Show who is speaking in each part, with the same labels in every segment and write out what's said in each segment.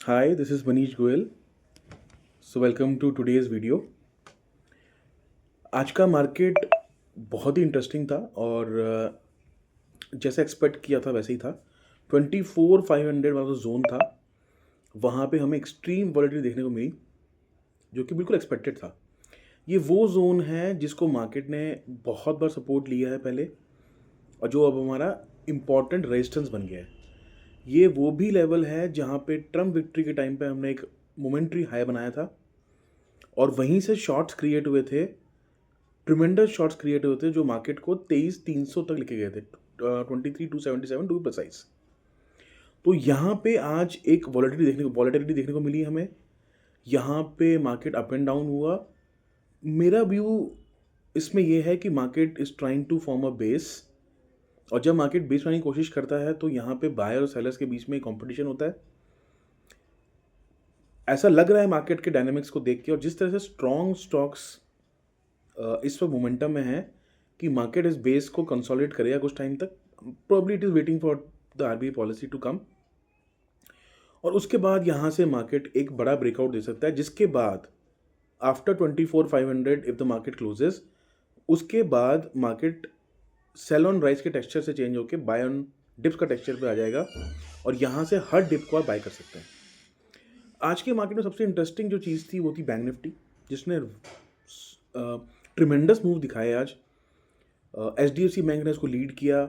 Speaker 1: Hi, this is Manish Goyal. So welcome to today's video. आज का market बहुत ही interesting था और जैसा एक्सपेक्ट किया था वैसे ही था। 24,500 वाला जो जोन था, वहाँ पे हमें एक्सट्रीम वॉलेटिलिटी देखने को मिली, जो कि बिल्कुल एक्सपेक्टेड था। ये वो जोन है जिसको मार्केट ने बहुत बार सपोर्ट लिया है पहले, और जो अब हमारा इम्पॉर्टेंट रेजिस्टेंस बन गया है। ये वो भी लेवल है जहाँ पे ट्रम्प विक्ट्री के टाइम पे हमने एक मोमेंट्री हाई बनाया था, और वहीं से शॉर्ट्स क्रिएट हुए थे, ट्रिमेंडस शॉट्स क्रिएट हुए थे जो मार्केट को 23,300 तक लेके गए थे, 23,277 टू बी प्रिसाइज। तो यहाँ पे आज एक वॉलेटिलिटी देखने को मिली हमें। यहाँ पे मार्केट अप एंड डाउन हुआ। मेरा व्यू इसमें यह है कि market is trying to form a base, और जब मार्केट बेस बनाने की कोशिश करता है तो यहाँ पे बायर और सेलर्स के बीच में कंपटीशन होता है। ऐसा लग रहा है मार्केट के डायनामिक्स को देख के, और जिस तरह से स्ट्रॉन्ग स्टॉक्स इस वक्त मोमेंटम में है कि मार्केट इस बेस को कंसोलिडेट करेगा कुछ टाइम तक। Probably it is waiting for the RBI policy to come, और उसके बाद यहाँ से मार्केट एक बड़ा ब्रेकआउट दे सकता है, जिसके बाद after 24,500 if the market closes, उसके बाद मार्केट सेल ऑन राइज के टेक्सचर से चेंज होकर बाय ऑन डिप्स का टेक्सचर पे आ जाएगा, और यहाँ से हर डिप को आप बाय कर सकते हैं। आज के मार्केट में सबसे इंटरेस्टिंग जो चीज़ थी वो थी बैंक निफ्टी, जिसने ट्रिमेंडस मूव दिखाया आज। HDFC बैंक ने इसको लीड किया।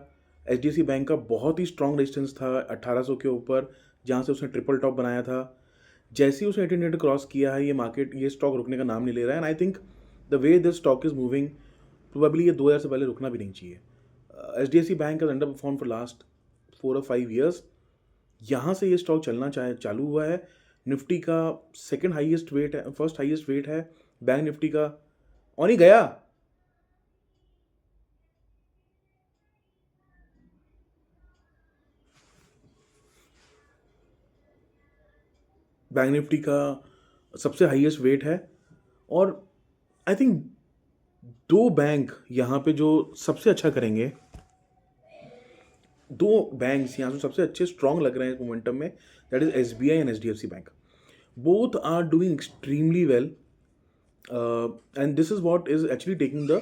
Speaker 1: HDFC बैंक का बहुत ही स्ट्रॉन्ग रेजिस्टेंस था 1800 के ऊपर, जहाँ से उसने ट्रिपल टॉप बनाया था। जैसे ही उसने 1800 क्रॉस किया है, ये स्टॉक रुकने का नाम नहीं ले रहा है, and I think the way this stock is moving, probably ये 2000 से पहले रुकना भी नहीं चाहिए। HDFC बैंक का अंडर परफॉर्म फॉर लास्ट 4 और 5 ईयर्स। यहाँ से ये स्टॉक चालू हुआ है। निफ्टी का सेकंड हाईएस्ट वेट है, फर्स्ट हाईएस्ट वेट है बैंक निफ्टी का। और नहीं गया, बैंक निफ्टी का सबसे हाईएस्ट वेट है। और आई थिंक दो बैंक यहाँ पे जो सबसे अच्छा करेंगे, दो बैंक्स यहाँ से सबसे अच्छे स्ट्रॉन्ग लग रहे हैं मोमेंटम में, that is SBI and HDFC bank. Both are doing extremely well, and this is what is actually taking the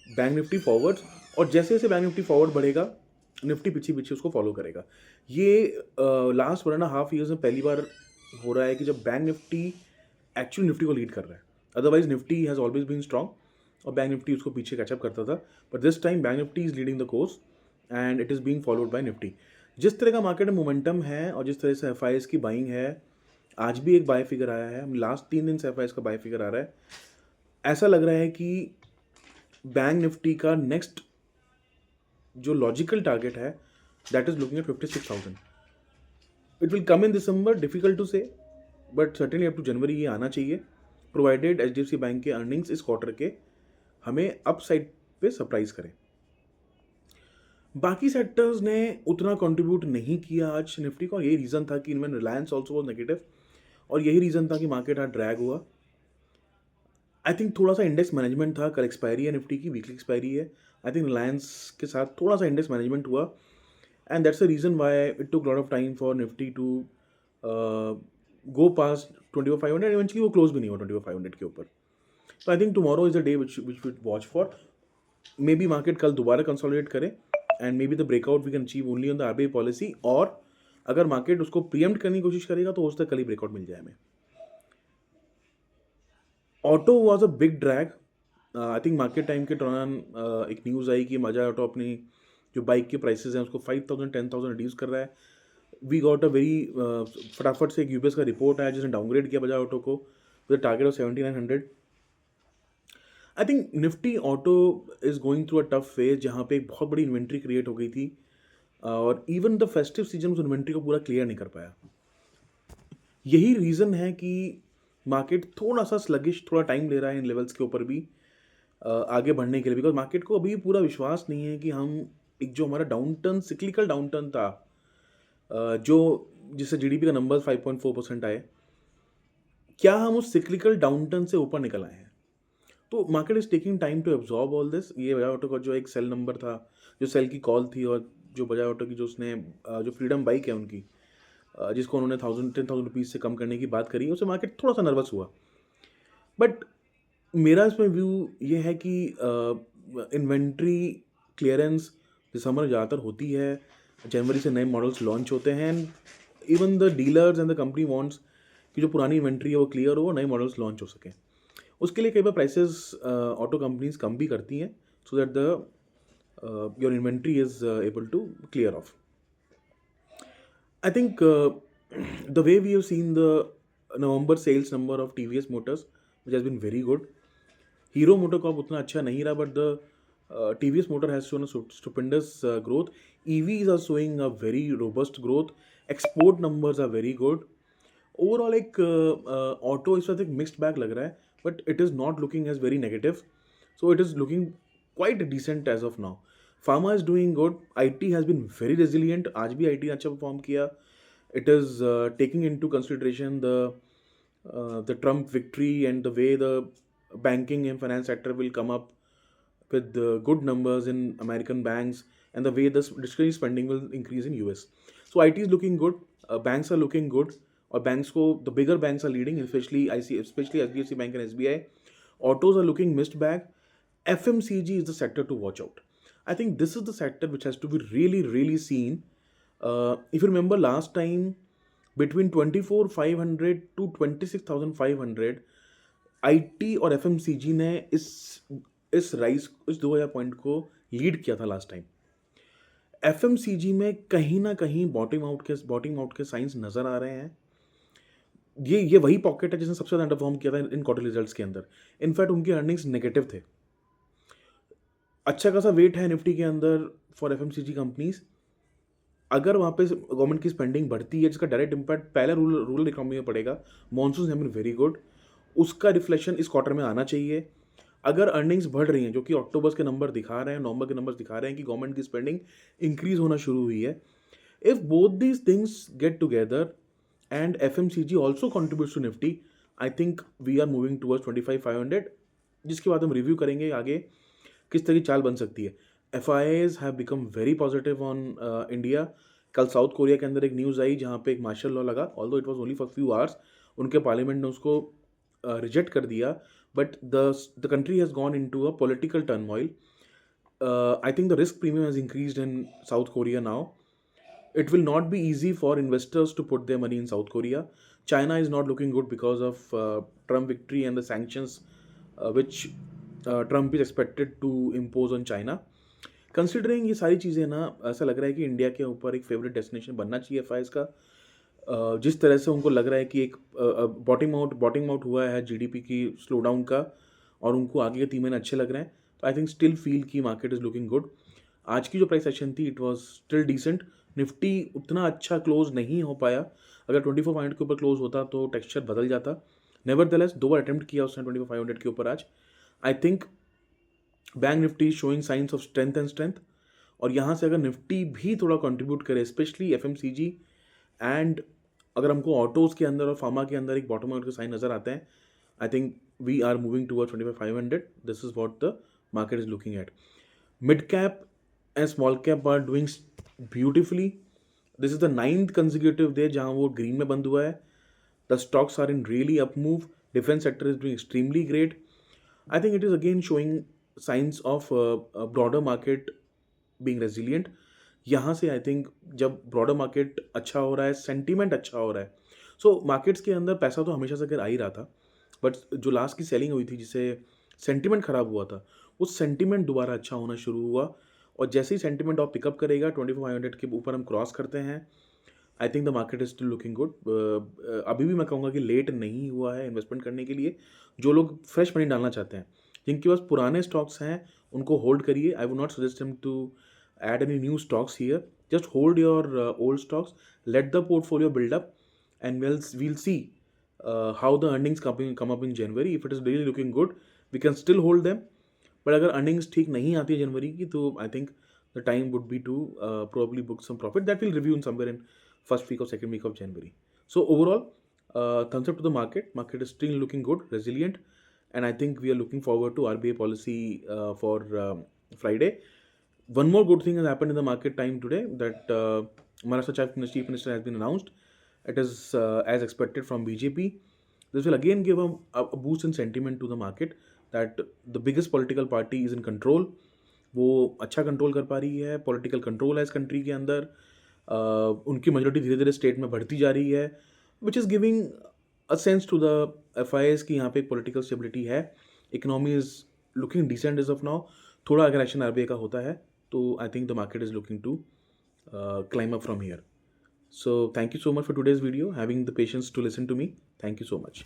Speaker 1: bank Nifty forward. और जैसे जैसे बैंक निफ्टी फॉरवर्ड बढ़ेगा, निफ्टी पीछे पीछे उसको फॉलो करेगा। ये लास्ट 1.5 ईयर्स में पहली बार हो रहा है कि जब बैंक निफ्टी एक्चुअली निफ्टी को लीड कर रहा है। Otherwise Nifty has always been strong और बैंक निफ्टी उसको पीछे कैचअप करता था, but this time bank Nifty is leading the course and it is being followed by Nifty. जिस तरह का मार्केट में मोमेंटम है और जिस तरह से FIs की बाइंग है, आज भी एक बाय फिगर आया है, लास्ट 3 दिन से FIs का बाय फिगर आ रहा है। ऐसा लग रहा है कि बैंक निफ्टी का नेक्स्ट जो लॉजिकल टारगेट है, that is looking at 56,000। It will come in December, difficult to say, but certainly up to January ये आना चाहिए, प्रोवाइडेड HDFC बैंक के अर्निंग्स इस क्वार्टर के हमें अपसाइड पे सरप्राइज करें। बाकी सेक्टर्स ने उतना कंट्रीब्यूट नहीं किया आज निफ्टी को, और यही रीज़न था कि इनमें रिलायंस ऑल्सो वॉज नेगेटिव, और यही रीज़न था कि मार्केट आज ड्रैग हुआ। आई थिंक थोड़ा सा इंडेक्स मैनेजमेंट था, कल एक्सपायरी है निफ्टी की, वीकली एक्सपायरी है। आई थिंक रिलायंस के साथ थोड़ा सा इंडेक्स मैनेजमेंट हुआ, and that's the reason why it took lot of time for Nifty to go pass 24,500। Eventually वो क्लोज भी नहीं हुआ 24,500 के ऊपर। तो I think tomorrow is the day which which watch for. Maybe market कल दोबारा कंसोलिडेट करे, and maybe the breakout we can achieve only on the RBI policy, और अगर मार्केट उसको प्रीएम्प्ट करने की कोशिश करेगा तो हो सकता है कल ही ब्रेकआउट मिल जाए हमें। Auto was a big drag. I think market time के दौरान एक न्यूज़ आई कि बजाज ऑटो अपनी जो बाइक के प्राइसेस हैं उसको 5,000 10,000 रिड्यूस कर रहा है। वी गॉट अ वेरी फटाफट से एक UBS का रिपोर्ट आया जिसने डाउनग्रेड किया बजाज ऑटो को with target of 7,900। I think Nifty auto is going through a tough phase, जहाँ पे एक बहुत बड़ी इन्वेंट्री क्रिएट हो गई थी, और इवन द फेस्टिव सीजन उस इन्वेंट्री को पूरा क्लियर नहीं कर पाया। यही रीज़न है कि मार्केट थोड़ा सा स्लगिश, थोड़ा टाइम ले रहा है इन लेवल्स के ऊपर भी आगे बढ़ने के लिए, बिकॉज मार्केट को अभी पूरा विश्वास नहीं है कि हम एक जो हमारा down turn, cyclical down turn था, जो जिससे GDP का नंबर 5.4% आए, क्या हम उस सिक्लिकल डाउन टर्न से ऊपर निकल आए हैं। तो market is taking time to absorb all this. ये बजाज ऑटो का जो एक सेल नंबर था, जो सेल की कॉल थी, और जो बजाज ऑटो की जो उसने जो फ्रीडम बाइक है उनकी, जिसको उन्होंने 1000 से कम करने की बात करी, उससे मार्केट थोड़ा सा नर्वस हुआ. बट मेरा इसमें व्यू ये है कि इन्वेंट्री क्लियरेंस दिसंबर में ज़्यादातर होती है. जनवरी से नए मॉडल्स लॉन्च होते हैं and even the dealers and the company wants कि जो पुरानी इन्वेंट्री है वो क्लियर हो, नए मॉडल्स लॉन्च हो सकें. उसके लिए कई बार प्राइसेस ऑटो कंपनीज कम भी करती हैं so that the your inventory is able to clear off. I think the way we have seen the November sales number of TVS Motors, which has been very good. Hero MotoCorp उतना अच्छा नहीं रहा, but the TVS Motor has shown a stupendous growth. EVs are showing a very robust growth. Export numbers are very good. Overall एक auto इस वक्त एक mixed bag लग रहा है, but it is not looking as very negative. So it is looking quite decent as of now. Pharma is doing good. IT has been very resilient. आज भी IT ने अच्छा परफॉर्म किया. It is taking into consideration the Trump victory and the way the banking and finance sector will come up with good numbers in American banks and the way the discretionary spending will increase in US. So IT is looking good. Banks are looking good. Or banks को the bigger banks are leading, especially HDFC Bank and SBI. Autos are looking mixed bag. FMCG is the sector to watch out. I think this is the sector which has to be really, really seen. If you remember last time, between 24,500 to 26,500, IT और FMCG ने इस rise इस 2000 point को lead किया था last time. FMCG में कहीं ना कहीं बॉटम आउट के साइंस नज़र आ रहे हैं. ये वही पॉकेट है जिसने सबसे ज़्यादा अंडरफॉर्म किया था इन क्वार्टर रिजल्ट्स के अंदर. इनफैक्ट उनके अर्निंग्स नेगेटिव थे. अच्छा खासा वेट है निफ्टी के अंदर फॉर FMCG कंपनीज. अगर वहाँ पे गवर्नमेंट की स्पेंडिंग बढ़ती है जिसका डायरेक्ट इम्पैक्ट पहले रूरल इकोनॉमी में पड़ेगा. Monsoon have been very good. उसका रिफ्लेक्शन इस क्वार्टर में आना चाहिए. अगर अर्निंग्स बढ़ रही हैं, जो कि अक्टूबर के नंबर दिखा रहे हैं, नवंबर के नंबर दिखा रहे हैं कि गवर्नमेंट की स्पेंडिंग इंक्रीज होना शुरू हुई है. If both these things get together and FMCG also contributes to Nifty, I think we are moving towards 25,500, जिसके बाद हम रिव्यू करेंगे आगे किस तरह की चाल बन सकती है. FIIs have become very positive on India. कल साउथ कोरिया के अंदर एक न्यूज़ आई जहाँ पे एक मार्शल लॉ लगा, although it was only for few hours. उनके पार्लियामेंट ने उसको रिजेक्ट कर दिया, but the country has gone into a political turmoil. I think the risk premium has increased in south Korea now. It will not be easy for investors to put their money in South Korea. China is not looking good because of Trump victory and the sanctions which Trump is expected to impose on China. Considering ये सारी चीज़ें ना, ऐसा लग रहा है कि India के ऊपर एक फेवरेट डेस्टिनेशन बनना चाहिए FIs का. जिस तरह से उनको लग रहा है कि एक बॉटिंग आउट हुआ है GDP की स्लो डाउन का, और उनको आगे के 3 महीने अच्छे लग रहे हैं, तो आई थिंक स्टिल फील कि मार्केट इज़ लुकिंग गुड. आज की जो प्राइस सेशन थी, it was still decent. Nifty उतना अच्छा क्लोज नहीं हो पाया. अगर 24,500 के ऊपर क्लोज होता तो टेक्सचर बदल जाता. नेवरदलेस 2 बार अटेम्प्ट किया उसने 24,500 के ऊपर आज. I think bank Nifty showing science of strength. और यहाँ से अगर निफ्टी भी थोड़ा कंट्रीब्यूट करे, स्पेशली FMCG, एंड अगर हमको ऑटोज़ के अंदर और फार्मा के अंदर एक बॉटम आउट के साइन नज़र आते हैं, I think we are moving towards 25,500. This is what the market is looking at. Mid cap and small cap are doing beautifully. This is the 9th consecutive day जहाँ वो green में बंद हुआ है. The stocks are in really up move. Defense sector is doing extremely great. I think it is again showing signs of a broader market being resilient. यहाँ से I think जब broader market अच्छा हो रहा है, sentiment अच्छा हो रहा है. So markets के अंदर पैसा तो हमेशा से आ ही रहा था, but जो लास्ट की सेलिंग हुई थी जिसे सेंटिमेंट खराब हुआ था, वो सेंटिमेंट दोबारा अच्छा होना शुरू हुआ. और जैसे ही सेंटिमेंट ऑफ पिकअप करेगा, 24,500 के ऊपर हम क्रॉस करते हैं, I think the market is still looking good. अभी भी मैं कहूँगा कि लेट नहीं हुआ है इन्वेस्टमेंट करने के लिए. जो लोग फ्रेश मनी डालना चाहते हैं, जिनके पास पुराने स्टॉक्स हैं, उनको होल्ड करिए. I would not suggest him to add any new stocks here. Just hold your old stocks, let the portfolio build up, and we'll see how the earnings come up in January. If it is really looking good, we can still hold them. But अगर earnings ठीक नहीं आती है जनवरी की, तो I think the time would be to probably book some profit. That will review in somewhere in first week और second week of January. So overall thumbs up to the market is still looking good, resilient, and I think we are looking forward to RBI policy for Friday. One more good thing has happened in the market time today, that Maharashtra Chief Minister has been announced. it is as expected from BJP. This will again give a boost in sentiment to the market that the biggest political party is in control. वो अच्छा control कर पा रही है, political control है इस country के अंदर. उनकी मेजोरिटी धीरे धीरे स्टेट में बढ़ती जा रही है, which is giving a sense to the F I S कि यहाँ पे एक पॉलिटिकल स्टेबिलिटी है. Economy is looking decent as of now. थोड़ा अगर एक्शन आर बी आई का होता है तो I think the market is looking to climb up from here. So thank you so much for today's video, having the patience to listen to me. Thank you so much.